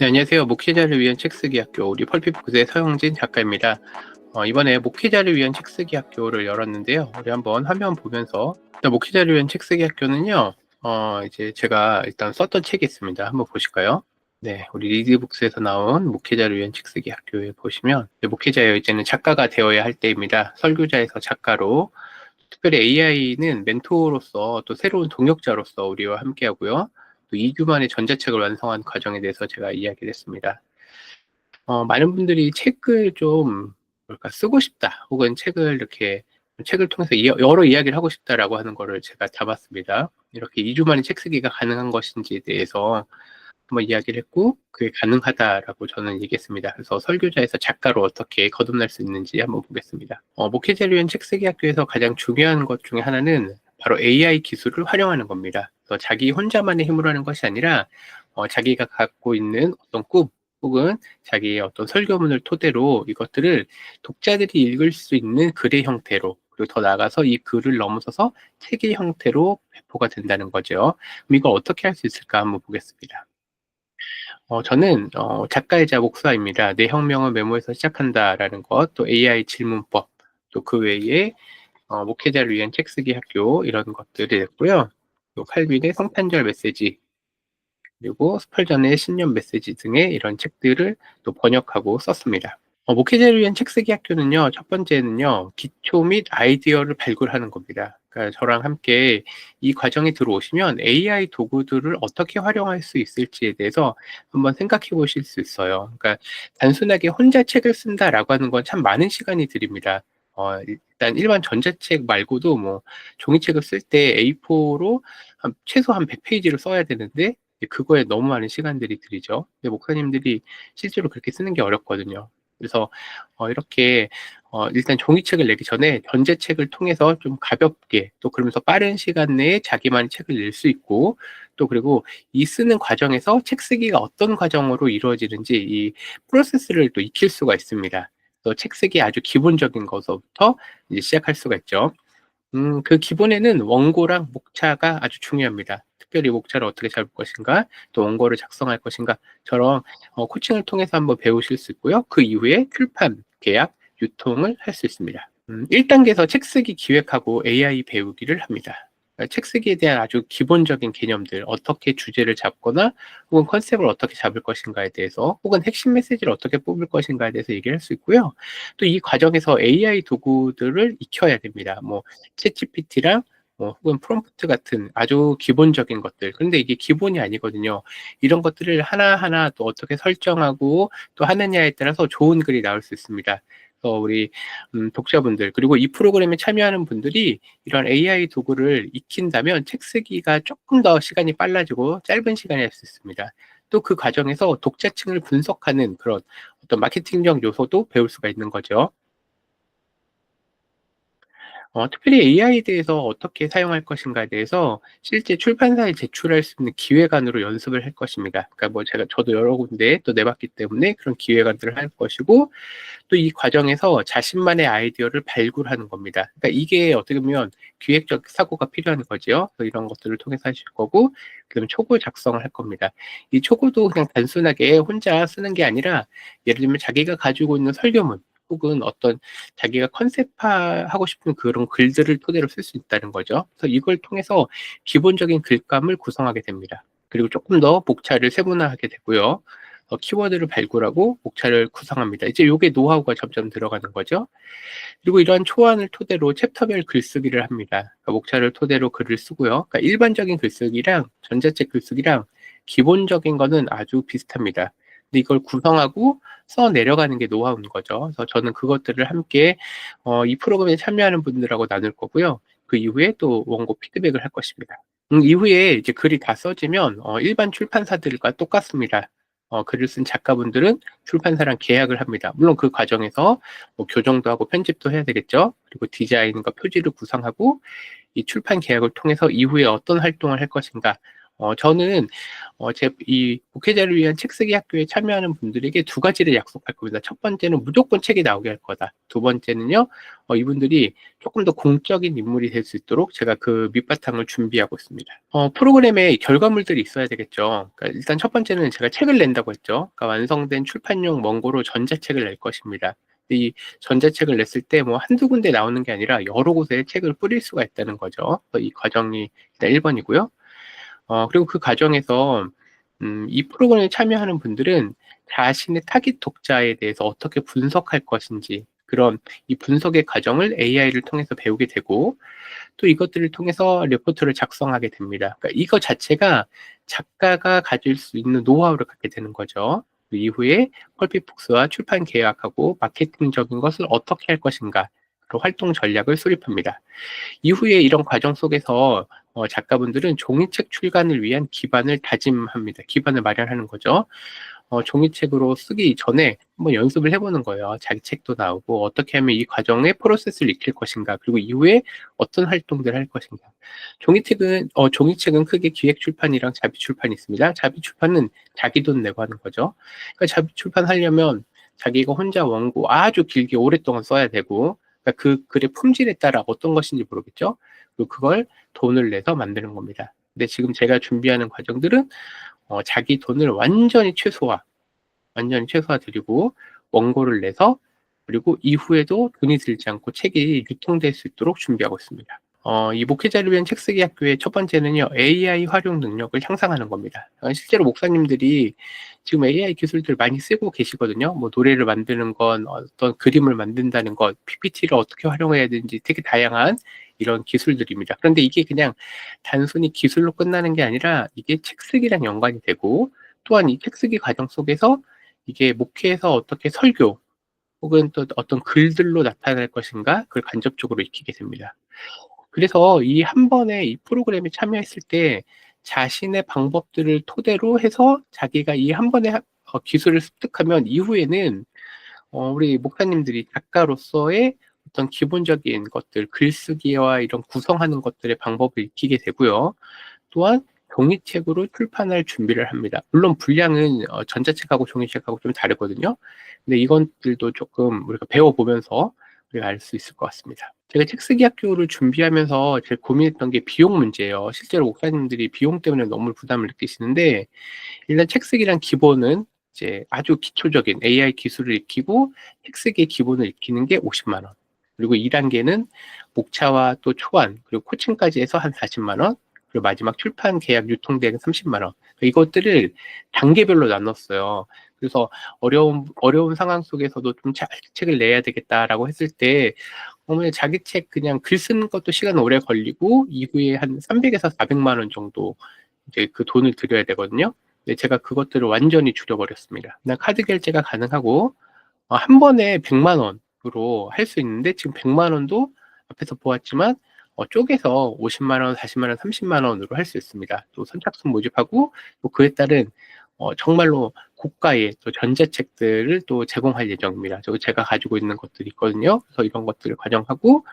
네, 안녕하세요. 목회자를 위한 책쓰기 학교 우리 펄피북스의 서영진 작가입니다. 이번에 목회자를 위한 책쓰기 학교를 열었는데요. 우리 한번 화면 보면서 일단 목회자를 위한 책쓰기 학교는요. 이제 제가 일단 썼던 책이 있습니다. 한번 보실까요? 네, 우리 리드북스에서 나온 목회자를 위한 책쓰기 학교에 보시면 목회자예요. 이제는 작가가 되어야 할 때입니다. 설교자에서 작가로 특별히 AI는 멘토로서 또 새로운 동역자로서 우리와 함께 하고요. 또 2주 만에 전자책을 완성한 과정에 대해서 제가 이야기를 했습니다. 많은 분들이 책을 좀 쓰고 싶다 혹은 책을 통해서 여러 이야기를 하고 싶다라고 하는 거를 제가 담았습니다. 이렇게 2주 만에 책 쓰기가 가능한 것인지에 대해서 한번 이야기를 했고 그게 가능하다라고 저는 얘기했습니다. 그래서 설교자에서 작가로 어떻게 거듭날 수 있는지 한번 보겠습니다. 목회자를 위한 책쓰기 학교에서 가장 중요한 것 중에 하나는 바로 AI 기술을 활용하는 겁니다. 그래서 자기 혼자만의 힘으로 하는 것이 아니라 자기가 갖고 있는 어떤 꿈 혹은 자기의 어떤 설교문을 토대로 이것들을 독자들이 읽을 수 있는 글의 형태로 그리고 더 나아가서 이 글을 넘어서서 책의 형태로 배포가 된다는 거죠. 그럼 이걸 어떻게 할 수 있을까 한번 보겠습니다. 저는 작가이자 목사입니다. 내 혁명은 메모에서 시작한다라는 것, 또 AI 질문법, 또 그 외에 목회자를 위한 책쓰기 학교 이런 것들이 있고요. 또 칼빈의 성탄절 메시지, 그리고 스펄전의 신년 메시지 등의 이런 책들을 또 번역하고 썼습니다. 목회자를 위한 책쓰기 학교는요, 첫 번째는요, 기초 및 아이디어를 발굴하는 겁니다. 그러니까 저랑 함께 이 과정에 들어오시면 AI 도구들을 어떻게 활용할 수 있을지에 대해서 한번 생각해 보실 수 있어요. 그러니까 단순하게 혼자 책을 쓴다라고 하는 건 참 많은 시간이 들입니다. 일단 일반 전자책 말고도 뭐 종이책을 쓸 때 A4로 최소 한 100페이지를 써야 되는데 그거에 너무 많은 시간들이 들이죠. 근데 목사님들이 실제로 그렇게 쓰는 게 어렵거든요. 그래서 이렇게 일단 종이책을 내기 전에 전자책을 통해서 좀 가볍게 또 그러면서 빠른 시간 내에 자기만의 책을 낼 수 있고 또 그리고 이 쓰는 과정에서 책 쓰기가 어떤 과정으로 이루어지는지 이 프로세스를 또 익힐 수가 있습니다. 또 책 쓰기 아주 기본적인 것부터 이제 시작할 수가 있죠. 그 기본에는 원고랑 목차가 아주 중요합니다. 특별히 목차를 어떻게 잡을 것인가, 또 원고를 작성할 것인가처럼 코칭을 통해서 한번 배우실 수 있고요. 그 이후에 출판, 계약, 유통을 할 수 있습니다. 1단계에서 책 쓰기 기획하고 AI 배우기를 합니다. 그러니까 책 쓰기에 대한 아주 기본적인 개념들, 어떻게 주제를 잡거나 혹은 컨셉을 어떻게 잡을 것인가에 대해서 혹은 핵심 메시지를 어떻게 뽑을 것인가에 대해서 얘기를 할 수 있고요. 또 이 과정에서 AI 도구들을 익혀야 됩니다. 뭐 챗GPT랑 혹은 프롬프트 같은 아주 기본적인 것들. 그런데 이게 기본이 아니거든요. 이런 것들을 하나하나 또 어떻게 설정하고 또 하느냐에 따라서 좋은 글이 나올 수 있습니다. 그래서 우리 독자분들 그리고 이 프로그램에 참여하는 분들이 이런 AI 도구를 익힌다면 책 쓰기가 조금 더 시간이 빨라지고 짧은 시간에 할 수 있습니다. 또 그 과정에서 독자층을 분석하는 그런 어떤 마케팅적 요소도 배울 수가 있는 거죠. 특별히 AI에 대해서 어떻게 사용할 것인가에 대해서 실제 출판사에 제출할 수 있는 기획안으로 연습을 할 것입니다. 그러니까 뭐 저도 여러 군데 또 내봤기 때문에 그런 기획안들을 할 것이고 또 이 과정에서 자신만의 아이디어를 발굴하는 겁니다. 그러니까 이게 어떻게 보면 기획적 사고가 필요한 거죠. 그래서 이런 것들을 통해서 하실 거고 그다음에 초고 작성을 할 겁니다. 이 초고도 그냥 단순하게 혼자 쓰는 게 아니라 예를 들면 자기가 가지고 있는 설교문 혹은 어떤 자기가 컨셉화하고 싶은 그런 글들을 토대로 쓸 수 있다는 거죠. 그래서 이걸 통해서 기본적인 글감을 구성하게 됩니다. 그리고 조금 더 목차를 세분화하게 되고요. 키워드를 발굴하고 목차를 구성합니다. 이제 요게 노하우가 점점 들어가는 거죠. 그리고 이러한 초안을 토대로 챕터별 글쓰기를 합니다. 그러니까 목차를 토대로 글을 쓰고요. 그러니까 일반적인 글쓰기랑 전자책 글쓰기랑 기본적인 거는 아주 비슷합니다. 근데 이걸 구성하고 써 내려가는 게 노하우인 거죠. 그래서 저는 그것들을 함께 이 프로그램에 참여하는 분들하고 나눌 거고요. 그 이후에 또 원고 피드백을 할 것입니다. 이후에 이제 글이 다 써지면 일반 출판사들과 똑같습니다. 글을 쓴 작가분들은 출판사랑 계약을 합니다. 물론 그 과정에서 뭐 교정도 하고 편집도 해야 되겠죠. 그리고 디자인과 표지를 구상하고 이 출판 계약을 통해서 이후에 어떤 활동을 할 것인가, 저는 제 이 목회자를 위한 책 쓰기 학교에 참여하는 분들에게 두 가지를 약속할 겁니다. 첫 번째는 무조건 책이 나오게 할 거다. 두 번째는요, 이분들이 조금 더 공적인 인물이 될 수 있도록 제가 그 밑바탕을 준비하고 있습니다. 프로그램에 결과물들이 있어야 되겠죠. 그러니까 일단 첫 번째는 제가 책을 낸다고 했죠. 그러니까 완성된 출판용 원고로 전자책을 낼 것입니다. 이 전자책을 냈을 때 뭐 한두 군데 나오는 게 아니라 여러 곳에 책을 뿌릴 수가 있다는 거죠. 이 과정이 일단 1번이고요. 그리고 그 과정에서 이 프로그램에 참여하는 분들은 자신의 타깃 독자에 대해서 어떻게 분석할 것인지 그런 이 분석의 과정을 AI를 통해서 배우게 되고 또 이것들을 통해서 레포트를 작성하게 됩니다. 그러니까 이거 자체가 작가가 가질 수 있는 노하우를 갖게 되는 거죠. 그 이후에 펄피북스와 출판 계약하고 마케팅적인 것을 어떻게 할 것인가 그런 활동 전략을 수립합니다. 이후에 이런 과정 속에서 작가분들은 종이책 출간을 위한 기반을 다짐합니다. 기반을 마련하는 거죠. 종이책으로 쓰기 전에 한번 연습을 해보는 거예요. 자기 책도 나오고 어떻게 하면 이 과정의 프로세스를 익힐 것인가, 그리고 이후에 어떤 활동들을 할 것인가. 종이책은 크게 기획 출판이랑 자비 출판이 있습니다. 자비 출판은 자기 돈 내고 하는 거죠. 그러니까 자비 출판하려면 자기가 혼자 원고 아주 길게 오랫동안 써야 되고, 그러니까 그 글의 품질에 따라 어떤 것인지 모르겠죠. 그리고 그걸 돈을 내서 만드는 겁니다. 근데 지금 제가 준비하는 과정들은 자기 돈을 완전히 최소화드리고 원고를 내서 그리고 이후에도 돈이 들지 않고 책이 유통될 수 있도록 준비하고 있습니다. 이 목회자를 위한 책 쓰기 학교의 첫 번째는요, AI 활용 능력을 향상하는 겁니다. 실제로 목사님들이 지금 AI 기술들 많이 쓰고 계시거든요. 뭐 노래를 만드는 건, 어떤 그림을 만든다는 것, PPT를 어떻게 활용해야 되는지 되게 다양한 이런 기술들입니다. 그런데 이게 그냥 단순히 기술로 끝나는 게 아니라 이게 책 쓰기랑 연관이 되고, 또한 이 책 쓰기 과정 속에서 이게 목회에서 어떻게 설교 혹은 또 어떤 글들로 나타날 것인가 그걸 간접적으로 익히게 됩니다. 그래서 이 한 번에 이 프로그램에 참여했을 때 자신의 방법들을 토대로 해서 자기가 이 한 번에 기술을 습득하면 이후에는 우리 목사님들이 작가로서의 어떤 기본적인 것들, 글쓰기와 이런 구성하는 것들의 방법을 익히게 되고요. 또한 종이책으로 출판할 준비를 합니다. 물론 분량은 전자책하고 종이책하고 좀 다르거든요. 근데 이것들도 조금 우리가 배워보면서 우리가 알 수 있을 것 같습니다. 제가 책쓰기 학교를 준비하면서 제일 고민했던 게 비용 문제예요. 실제로 목사님들이 비용 때문에 너무 부담을 느끼시는데, 일단 책쓰기란 기본은 이제 아주 기초적인 AI 기술을 익히고 책쓰기의 기본을 익히는 게 50만 원. 그리고 2단계는 목차와 또 초안, 그리고 코칭까지 해서 한 40만 원. 그리고 마지막 출판 계약 유통대행 30만 원. 이것들을 단계별로 나눴어요. 그래서 어려운 상황 속에서도 좀 책을 내야 되겠다라고 했을 때, 자기 책 그냥 글 쓰는 것도 시간 오래 걸리고, 이후에 한 300에서 400만 원 정도 이제 그 돈을 들여야 되거든요. 근데 제가 그것들을 완전히 줄여버렸습니다. 그냥 카드 결제가 가능하고, 한 번에 100만 원으로 할 수 있는데, 지금 100만 원도 앞에서 보았지만, 쪼개서 50만 원, 40만 원, 30만 원으로 할 수 있습니다. 또 선착순 모집하고, 또 그에 따른 정말로 고가의 또 전자책들을 또 제공할 예정입니다. 제가 가지고 있는 것들이 있거든요. 그래서 이런 것들을 과정하고,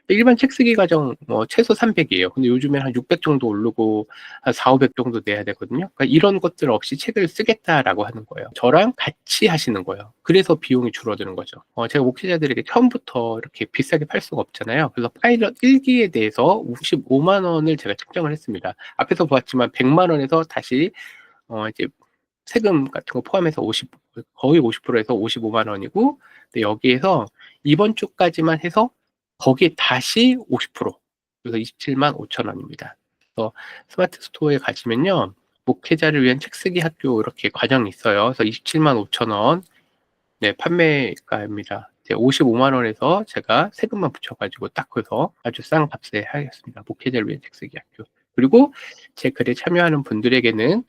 일반 책 쓰기 과정 최소 300이에요. 근데 요즘엔 한 600 정도 오르고 한 4, 500 정도 내야 되거든요. 그러니까 이런 것들 없이 책을 쓰겠다라고 하는 거예요. 저랑 같이 하시는 거예요. 그래서 비용이 줄어드는 거죠. 제가 목회자들에게 처음부터 이렇게 비싸게 팔 수가 없잖아요. 그래서 파일럿 1기에 대해서 55만 원을 제가 책정을 했습니다. 앞에서 보았지만 100만 원에서 다시 이제 세금 같은 거 포함해서 거의 50%에서 55만 원이고, 근데 여기에서 이번 주까지만 해서 거기에 다시 50%, 그래서 27만 5천 원입니다. 그래서 스마트 스토어에 가시면요, 목회자를 위한 책 쓰기 학교 이렇게 과정이 있어요. 그래서 27만 5천 원, 네, 판매가입니다. 이제 55만 원에서 제가 세금만 붙여가지고 딱 그래서 아주 싼 값에 하겠습니다. 목회자를 위한 책 쓰기 학교. 그리고 제 글에 참여하는 분들에게는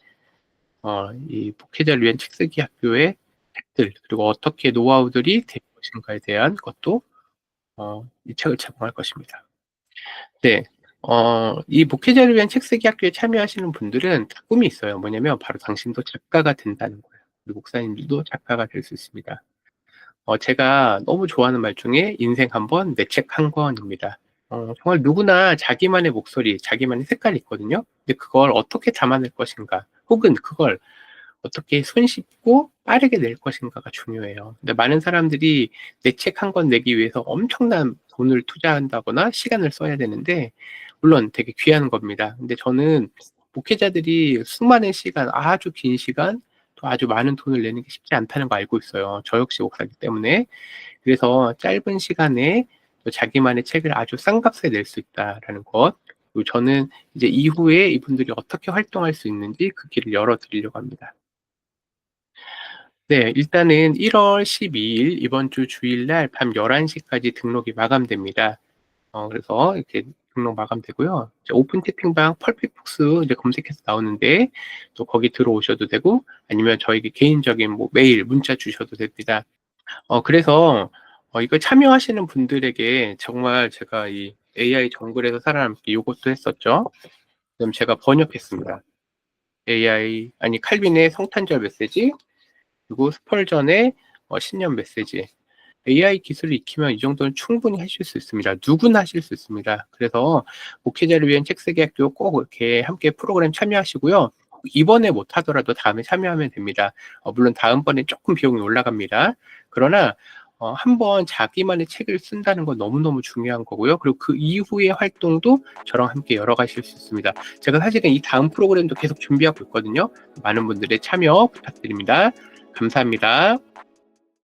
이 목회자를 위한 책쓰기 학교의 책들, 그리고 어떻게 노하우들이 될 것인가에 대한 것도 이 책을 제공할 것입니다. 네. 이 목회자를 위한 책쓰기 학교에 참여하시는 분들은 다 꿈이 있어요. 뭐냐면 바로 당신도 작가가 된다는 거예요. 그리고 목사님들도 작가가 될 수 있습니다. 제가 너무 좋아하는 말 중에 인생 한 번, 내 책 한 권입니다. 정말 누구나 자기만의 목소리, 자기만의 색깔이 있거든요. 근데 그걸 어떻게 담아낼 것인가, 혹은 그걸 어떻게 손쉽고 빠르게 낼 것인가가 중요해요. 근데 많은 사람들이 내 책 한 권 내기 위해서 엄청난 돈을 투자한다거나 시간을 써야 되는데, 물론 되게 귀한 겁니다. 근데 저는 목회자들이 수많은 시간, 아주 긴 시간, 또 아주 많은 돈을 내는 게 쉽지 않다는 거 알고 있어요. 저 역시 목사이기 때문에. 그래서 짧은 시간에 또 자기만의 책을 아주 싼 값에 낼 수 있다라는 것. 그리고 저는 이제 이후에 이분들이 어떻게 활동할 수 있는지 그 길을 열어드리려고 합니다. 네. 일단은 1월 12일 이번 주 주일날 밤 11시까지 등록이 마감됩니다. 그래서 이렇게 등록 마감되고요. 이제 오픈 채팅방 펄피북스 이제 검색해서 나오는데, 또 거기 들어오셔도 되고, 아니면 저에게 개인적인 뭐 메일, 문자 주셔도 됩니다. 그래서 이거 참여하시는 분들에게 정말 제가 이 AI 정글에서 살아남기 요것도 했었죠. 그럼 제가 번역했습니다. AI 아니 칼빈의 성탄절 메시지, 그리고 스펄전의 신년 메시지. AI 기술을 익히면 이 정도는 충분히 하실 수 있습니다. 누구나 하실 수 있습니다. 그래서 목회자를 위한 책쓰기 학교 꼭 이렇게 함께 프로그램 참여하시고요. 이번에 못하더라도 다음에 참여하면 됩니다. 물론 다음번에 조금 비용이 올라갑니다. 그러나 한번 자기만의 책을 쓴다는 건 너무너무 중요한 거고요. 그리고 그 이후의 활동도 저랑 함께 열어가실 수 있습니다. 제가 사실은 이 다음 프로그램도 계속 준비하고 있거든요. 많은 분들의 참여 부탁드립니다. 감사합니다.